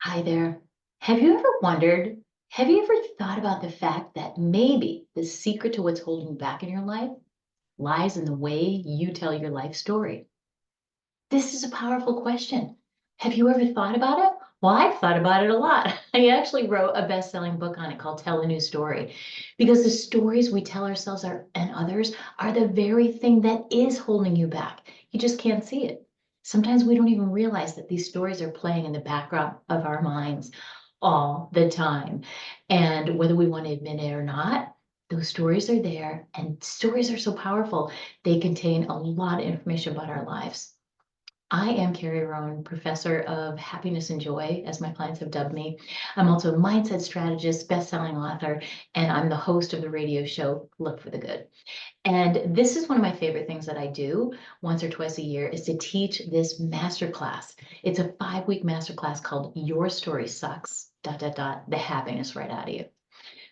Hi there. Have you ever wondered, have you ever thought about the fact that maybe the secret to what's holding you back in your life lies in the way you tell your life story? This is a powerful question. Have you ever thought about it? Well, I've thought about it a lot. I actually wrote a best-selling book on it called Tell a New Story because the stories we tell ourselves and others are the very thing that is holding you back. You just can't see it. Sometimes we don't even realize that these stories are playing in the background of our minds all the time. And whether we want to admit it or not, those stories are there, and stories are so powerful. They contain a lot of information about our lives. I am Carrie Rowan, professor of happiness and joy, as my clients have dubbed me. I'm also a mindset strategist, best-selling author, and I'm the host of the radio show Look for the Good. And this is one of my favorite things that I do once or twice a year is to teach this masterclass. It's a 5-week masterclass called Your Story Sucks, the happiness right out of you.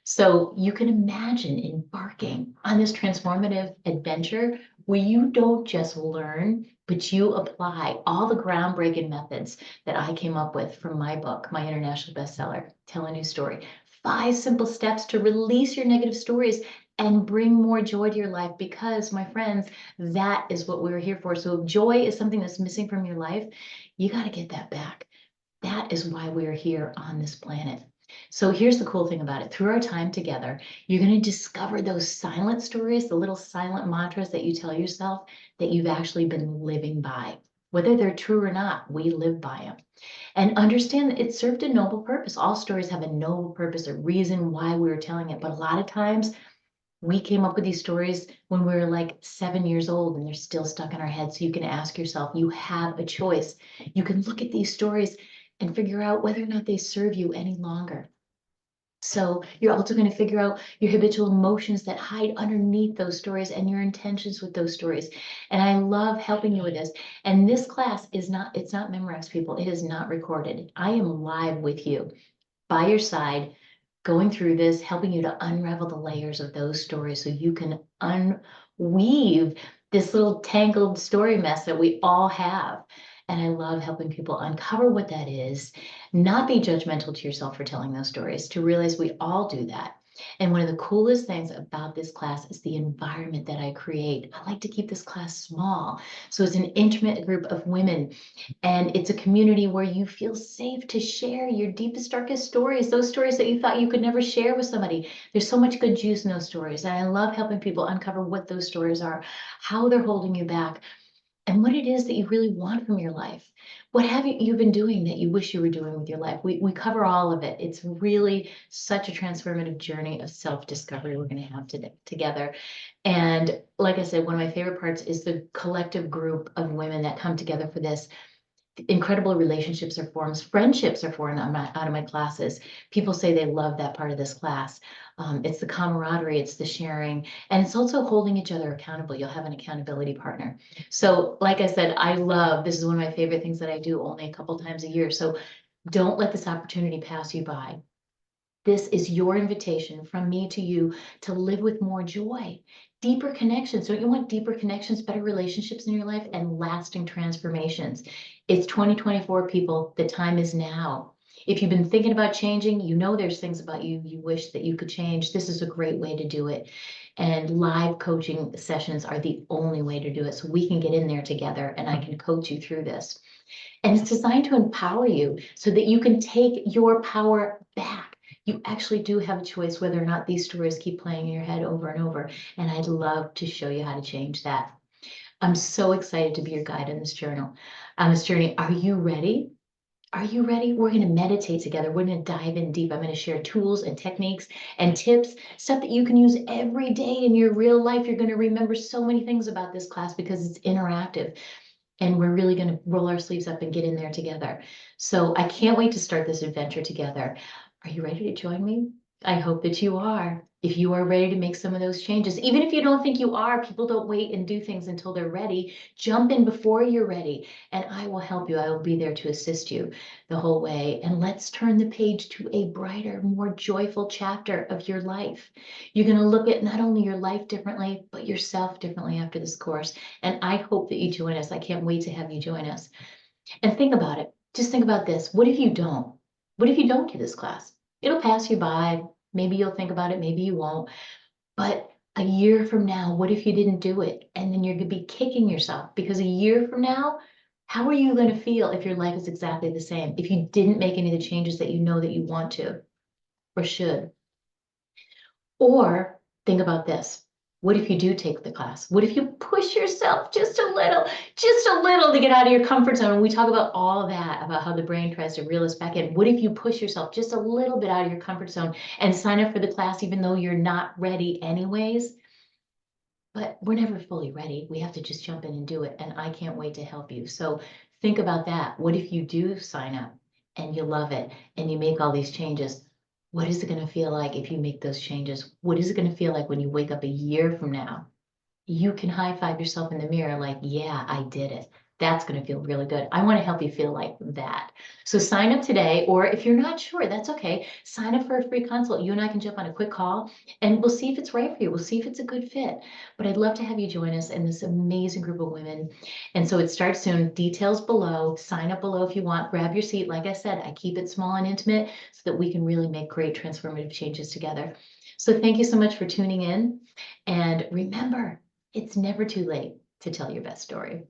So you can imagine embarking on this transformative adventure where you don't just learn, but you apply all the groundbreaking methods that I came up with from my book, my international bestseller, Tell a New Story. 5 simple steps to release your negative stories and bring more joy to your life because, my friends, that is what we're here for. So if joy is something that's missing from your life, you got to get that back. That is why we're here on this planet. So here's the cool thing about it. Through our time together, you're going to discover those silent stories, the little silent mantras that you tell yourself that you've actually been living by. Whether they're true or not, we live by them. And understand that it served a noble purpose. All stories have a noble purpose, a reason why we were telling it. But a lot of times we came up with these stories when we were like 7 years old and they're still stuck in our head. So you can ask yourself, you have a choice. You can look at these stories and figure out whether or not they serve you any longer. So you're also going to figure out your habitual emotions that hide underneath those stories and your intentions with those stories. And I love helping you with this. And this class is not, it's not Memorex, people. It is not recorded. I am live with you by your side, going through this, helping you to unravel the layers of those stories so you can unweave this little tangled story mess that we all have. And I love helping people uncover what that is, not be judgmental to yourself for telling those stories, to realize we all do that. And one of the coolest things about this class is the environment that I create. I like to keep this class small. So it's an intimate group of women and it's a community where you feel safe to share your deepest, darkest stories, those stories that you thought you could never share with somebody. There's so much good juice in those stories. And I love helping people uncover what those stories are, how they're holding you back, and what it is that you really want from your life. What have you been doing that you wish you were doing with your life? We cover all of it. It's really such a transformative journey of self-discovery we're going to have together. And like I said, one of my favorite parts is the collective group of women that come together for this. Incredible relationships are formed, friendships are formed out of my classes. People say they love that part of this class. It's the camaraderie, it's the sharing, and it's also holding each other accountable. You'll have an accountability partner. So, like I said, I love this is one of my favorite things that I do only a couple times a year. So, don't let this opportunity pass you by. This is your invitation from me to you to live with more joy, deeper connections. Don't you want deeper connections, better relationships in your life, and lasting transformations? It's 2024, people. The time is now. If you've been thinking about changing, you know there's things about you you wish that you could change. This is a great way to do it. And live coaching sessions are the only way to do it. So we can get in there together and I can coach you through this. And it's designed to empower you so that you can take your power back. You actually do have a choice whether or not these stories keep playing in your head over and over. And I'd love to show you how to change that. I'm so excited to be your guide on this journey. Are you ready? Are you ready? We're going to meditate together. We're going to dive in deep. I'm going to share tools and techniques and tips, stuff that you can use every day in your real life. You're going to remember so many things about this class because it's interactive. And we're really going to roll our sleeves up and get in there together. So I can't wait to start this adventure together. Are you ready to join me? I hope that you are. If you are ready to make some of those changes, even if you don't think you are, people don't wait and do things until they're ready. Jump in before you're ready, and I will help you. I will be there to assist you the whole way. And let's turn the page to a brighter, more joyful chapter of your life. You're going to look at not only your life differently, but yourself differently after this course. And I hope that you join us. I can't wait to have you join us. And think about it. Just think about this. What if you don't? What if you don't do this class? It'll pass you by. Maybe you'll think about it, maybe you won't. But a year from now, what if you didn't do it? And then you're going to be kicking yourself because a year from now, how are you going to feel if your life is exactly the same? If you didn't make any of the changes that you know that you want to or should? Or think about this. What if you do take the class? What if you push yourself just a little to get out of your comfort zone? And we talk about all that, about how the brain tries to reel us back in. What if you push yourself just a little bit out of your comfort zone and sign up for the class, even though you're not ready anyways? But we're never fully ready. We have to just jump in and do it. And I can't wait to help you. So think about that. What if you do sign up and you love it and you make all these changes? What is it going to feel like if you make those changes? What is it going to feel like when you wake up a year from now? You can high five yourself in the mirror like, yeah, I did it. That's going to feel really good. I want to help you feel like that. So sign up today, or if you're not sure, that's okay. Sign up for a free consult. You and I can jump on a quick call and we'll see if it's right for you. We'll see if it's a good fit. But I'd love to have you join us in this amazing group of women. And so it starts soon. Details below. Sign up below if you want. Grab your seat. Like I said, I keep it small and intimate so that we can really make great transformative changes together. So thank you so much for tuning in. And remember, it's never too late to tell your best story.